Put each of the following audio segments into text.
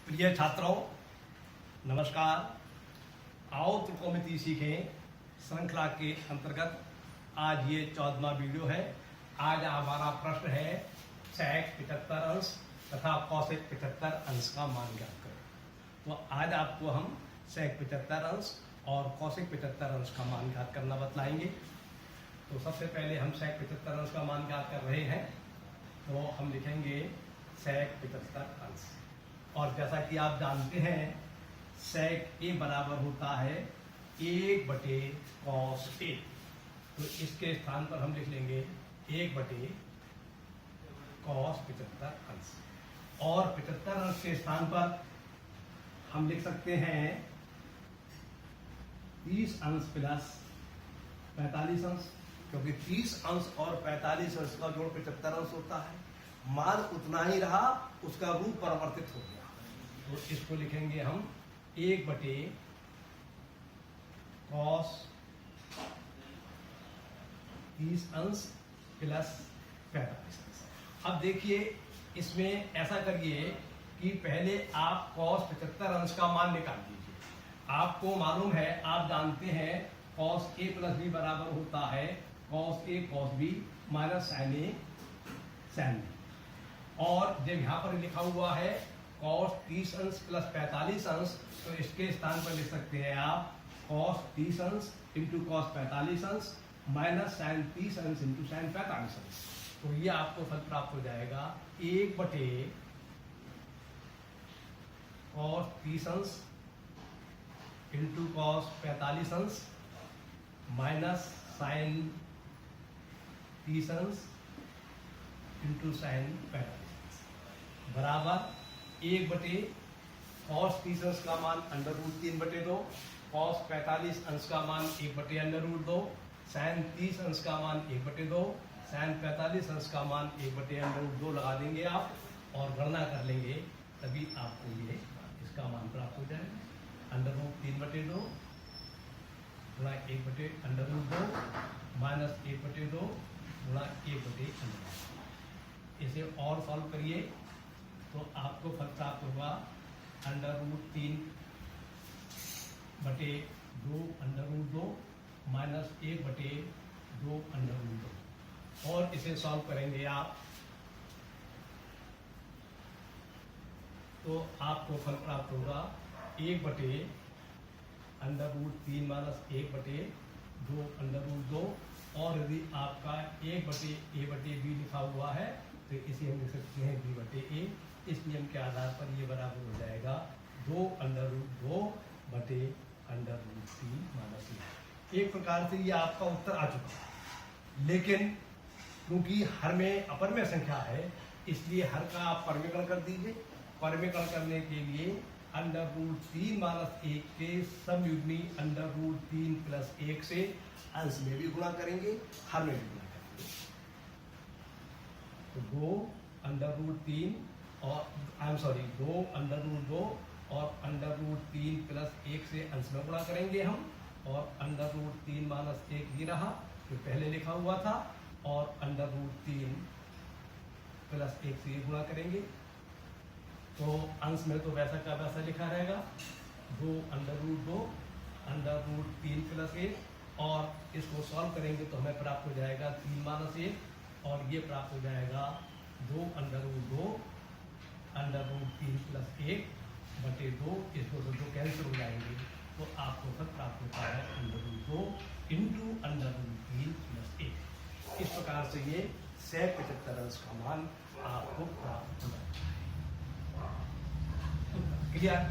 प्रिय छात्रों, नमस्कार। आओ त्रिकोणमिति सीखें श्रृंखला के अंतर्गत आज ये 14वां वीडियो है। आज हमारा प्रश्न है sec 75 अंश तथा cosec 75 अंश का मान ज्ञात करो। तो आज आपको हम sec 75 अंश और cosec 75 अंश का मान ज्ञात करना बतलाएंगे। तो सबसे पहले हम sec 75 अंश का मान ज्ञात कर रहे हैं, तो हम लिखेंगे sec 75 अंश। और जैसा कि आप जानते हैं sec a बराबर होता है 1/cos a, तो इसके स्थान पर हम लिख लेंगे 1/cos 75 अंश। और 75 अंश के स्थान पर हम लिख सकते हैं 30 अंश प्लस 45 अंश, क्योंकि 30 अंश और 45 अंश का जोड़ 75 अंश होता है। मान उतना ही रहा, उसका रूप परिवर्तित हो गया, तो इसको लिखेंगे हम 1/cos 30 अंश प्लस 45 अंश। अब देखिए, इसमें ऐसा करिए कि पहले आप cos 75 अंश का मान निकाल लीजिए। आपको मालूम है, आप जानते हैं cos a प्लस b बराबर होता है cos a cos b minus sin a sin b। और जब यहाँ पर लिखा हुआ है cos 30 अंश प्लस 45 अंश, तो इसके स्थान पर लिख सकते हैं आप cos 30 अंश इंटू cos 45 अंश माइनस sin 30 अंश इंटू sin 45 अंश। तो ये आपको फल प्राप्त हो जाएगा 1/cos 30 अंश इंटू cos 45 अंश माइनस sin 30 अंश इंटू sin 45 बराबर 1/cos 30 अंश का मान √3/2, cos 45 अंश का मान 1/√2, sin 30 अंश का मान 1/2, sin 45 अंश का मान 1/√2 लगा देंगे आप और गणना कर लेंगे, तभी आपको ये इसका मान प्राप्त हो जाएगा। √3/2 गुणा 1/√2 माइनस 1/2 गुणा 1/√2। इसे और सॉल्व करिए तो आपको फल प्राप्त होगा √3/2 √2 माइनस 1/2 और इसे सॉल्व करेंगे आप तो आपको फल प्राप्त होगा 1/√3 माइनस 1/2 और यदि आपका 1/a/b लिखा हुआ है तो इसे हम लिख सकते हैं b/a। इस नियम के आधार पर ये बराबर हो जाएगा 2√2/√3 माइनस a। एक प्रकार से ये आपका उत्तर आ चुका है, लेकिन क्योंकि हर में अपर में संख्या है, इसलिए हर का आप परमीकरण कर दीजिए। परमीकरण करने के लिए √3 माइनस 1 के समयुग्मी √3 प्लस 1 से अंश में भी गुणा करेंगे, हर में भी गुणा करेंगे। तो 2√3 और 2√2 और √3 प्लस 1 से अंश में गुणा करेंगे हम, और √3 माइनस 1 ये रहा जो पहले लिखा हुआ था, और √3 प्लस 1 से ये गुणा करेंगे। तो अंश में तो वैसा का वैसा लिखा रहेगा 2√2 √3 प्लस 1, और इसको सॉल्व करेंगे तो हमें प्राप्त हो जाएगा 3 माइनस 1, और ये प्राप्त हो जाएगा 2√2 √3 प्लस 1/2। इसको तो कैंसिल हो जाएंगे, तो आपको फल प्राप्त होता है √2 इंटू √3 प्लस 1। इस प्रकार से ये sec 75 अंश का मान आपको प्राप्त हो जाएगा। क्लियर?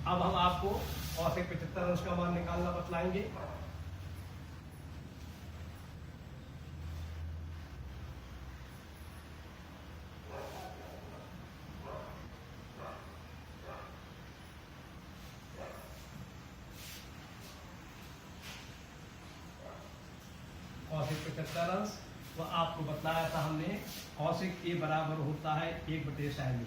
अब हम आपको cosec 75 अंश का मान निकालना बतलाएंगे। cosec 75 अंश तो आपको बताया था हमने cosec a बराबर होता है 1/sin a।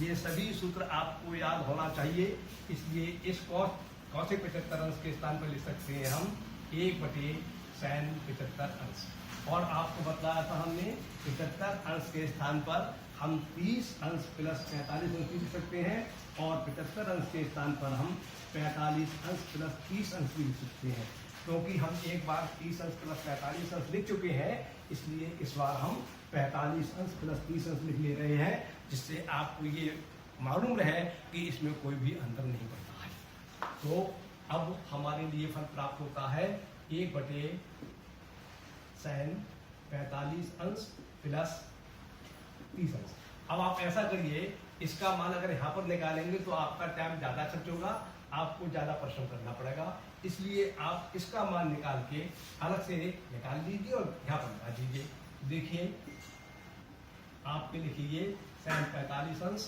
ये सभी सूत्र आपको याद होना चाहिए, इसलिए इस cosec 75 अंश के स्थान पर लिख सकते हैं हम 1/sin 75 अंश। और आपको बताया था हमने 75 अंश के स्थान पर हम 30 अंश प्लस 45 अंश भी लिख सकते हैं और 75 अंश के स्थान पर हम 45 अंश प्लस 30 अंश भी लिख सकते हैं, क्योंकि हम एक बार 30 अंश प्लस 45 अंश लिख चुके हैं, इसलिए इस बार हम 45 अंश प्लस 30 अंश लिख ले रहे हैं, जिससे आपको ये मालूम रहे कि इसमें कोई भी अंतर नहीं पड़ता है। तो अब हमारे लिए फल प्राप्त होता है 1/sin 45 अंश प्लस 30 अंश। अब आप ऐसा करिए, इसका मान अगर यहाँ पर निकालेंगे तो आपका टाइम ज़्यादा खर्च होगा, आपको ज़्यादा परिश्रम करना पड़ेगा, इसलिए आप इसका मान निकाल के अलग से निकाल लीजिए और यहाँ पर लगा दीजिए। देखिए आपके लिखिए sin 45 अंश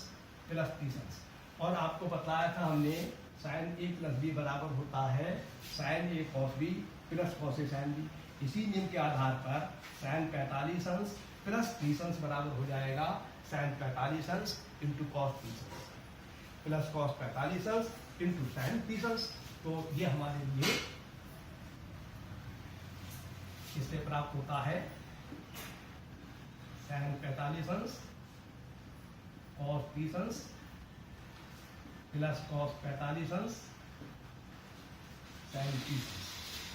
प्लस 30 अंश, और आपको बताया था हमने sin a प्लस b बराबर होता है sin a cos b plus cos a sin b। इसी नियम के आधार पर sin 45 अंश प्लस 30 अंश बराबर हो जाएगा sin 45 अंश इंटू cos 30 अंश प्लस cos 45 अंश इंटू sin 30 अंश। तो ये हमारे लिए इससे प्राप्त होता है sin 45 अंश cos 30 अंश प्लस cos 45 अंश sin 30 अंश।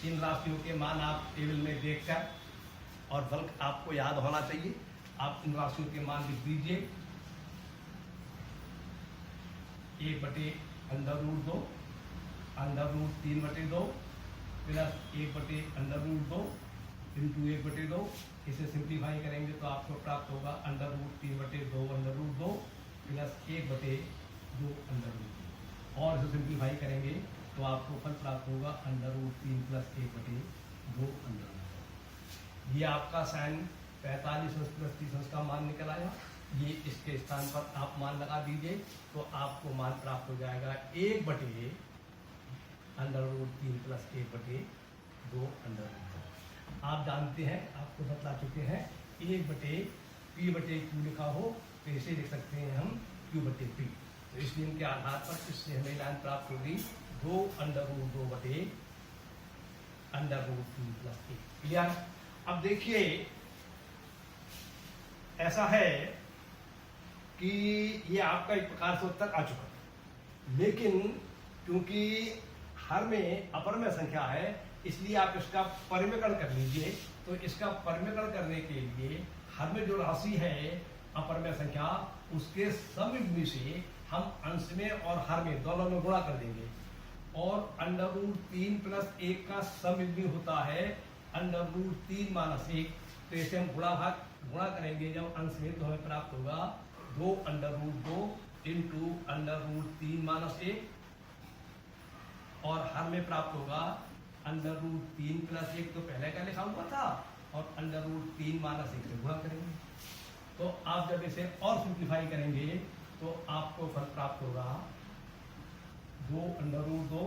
इन राशियों के मान आप टेबल में देखकर, और बल्कि आपको याद होना चाहिए, आप इन राशियों के मान लिख दीजिए। 1/√2 √3/2 प्लस 1/√2 इंटू 1/2। इसे सिंप्लीफाई करेंगे तो आपको प्राप्त होगा √3/2 √2 प्लस 1/2 और इसे सिंप्लीफाई करेंगे तो आपको फल प्राप्त होगा √3 प्लस 1/2 ये आपका sin 45 अंश प्लस 30 अंश का मान निकल आया। ये इसके स्थान पर आप मान लगा दीजिए तो आपको मान प्राप्त हो जाएगा 1/√3 प्लस 1/2 आप जानते हैं, आपको बतला चुके हैं, 1/p/q लिखा हो तो इसे लिख सकते हैं हम q/p। तो इस नियम के आधार पर इससे हमें लाइन प्राप्त होगी 2√2/√3 प्लस 1। क्लियर? अब देखिए ऐसा है कि ये आपका एक प्रकार से उत्तर आ चुका है, लेकिन क्योंकि हर में अपर में संख्या है इसलिए आप इसका परिमेकरण कर लीजिए। तो इसका परिमेकरण करने के लिए हर में जो राशि है अपर में संख्या, उसके समयुग्मी से हम अंश में और हर में दोनों में गुणा कर देंगे, और √3 प्लस 1 का समयुग्मी होता है √3 माइनस 1। तो इसे हम गुणा करेंगे जब अंश में, तो हमें प्राप्त होगा 2√2 इंटू √3 माइनस 1, और हर में प्राप्त होगा √3 प्लस 1 तो पहले का लिखा हुआ था, और √3 माइनस 1 से गुणा करेंगे। तो आप जब इसे और सिंप्लीफाई करेंगे तो आपको फल प्राप्त होगा 2√2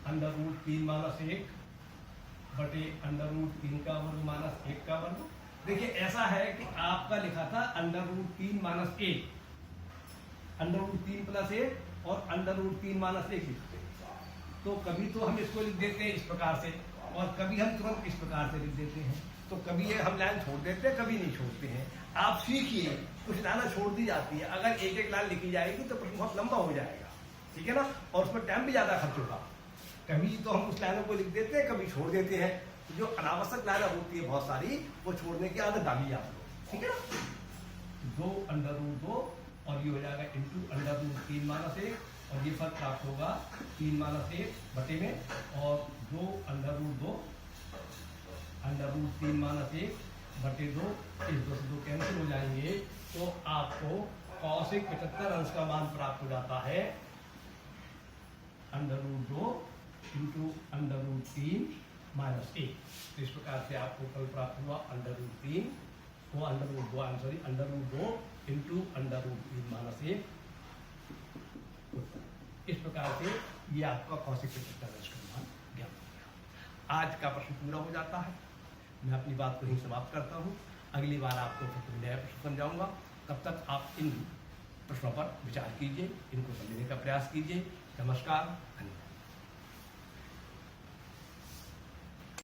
√3 माइनस 1 बटे √3 का वर्ग माइनस 1 का वर्ग। देखिए ऐसा है कि आपका लिखा था √3 माइनस 1, √3 प्लस 1 और √3 माइनस 1 लिखते हैं। तो कभी तो हम इसको लिख देते हैं इस प्रकार से, और कभी हम तुरंत इस प्रकार से लिख देते हैं। तो कभी ये हम लाइन छोड़ देते हैं, कभी नहीं छोड़ते हैं। आप सीखिए, कुछ लाइनें छोड़ दी जाती है, अगर एक एक लाइन लिखी जाएगी तो प्रश्न बहुत लंबा हो जाएगा, ठीक है ना, और उसमें टाइम भी ज्यादा खर्च होगा। कभी तो हम उस लाइनों को लिख देते हैं, कभी छोड़ देते हैं। तो जो अनावश्यक लाइनें होती है बहुत सारी, वो छोड़ने की आदत डालिए आप लोग, ठीक है ना। 2√2 और ये हो जाएगा इंटू √3 माइनस 1, और ये फल प्राप्त होगा 3 माइनस 1 बटे में, और 2√2 √3 माइनस 1 बटे 2, इस 2 से 2 कैंसिल हो जाएंगे। तो आपको कौशिक 75 अंश का मान प्राप्त हो जाता है √2 इंटू √3 माइनस 1। तो इस प्रकार से आपको फल प्राप्त हुआ √2 इंटू √3 माइनस 1। इस प्रकार से ये आपका कौशिक 75 अंश का मान ज्ञात हो गया। आज का प्रश्न पूरा हो जाता है। मैं अपनी बात को ही समाप्त करता हूँ। अगली बार आपको फिर नया प्रश्न समझाऊंगा। तब तक आप इन प्रश्नों पर विचार कीजिए, इनको समझने का प्रयास कीजिए। नमस्कार, धन्यवाद।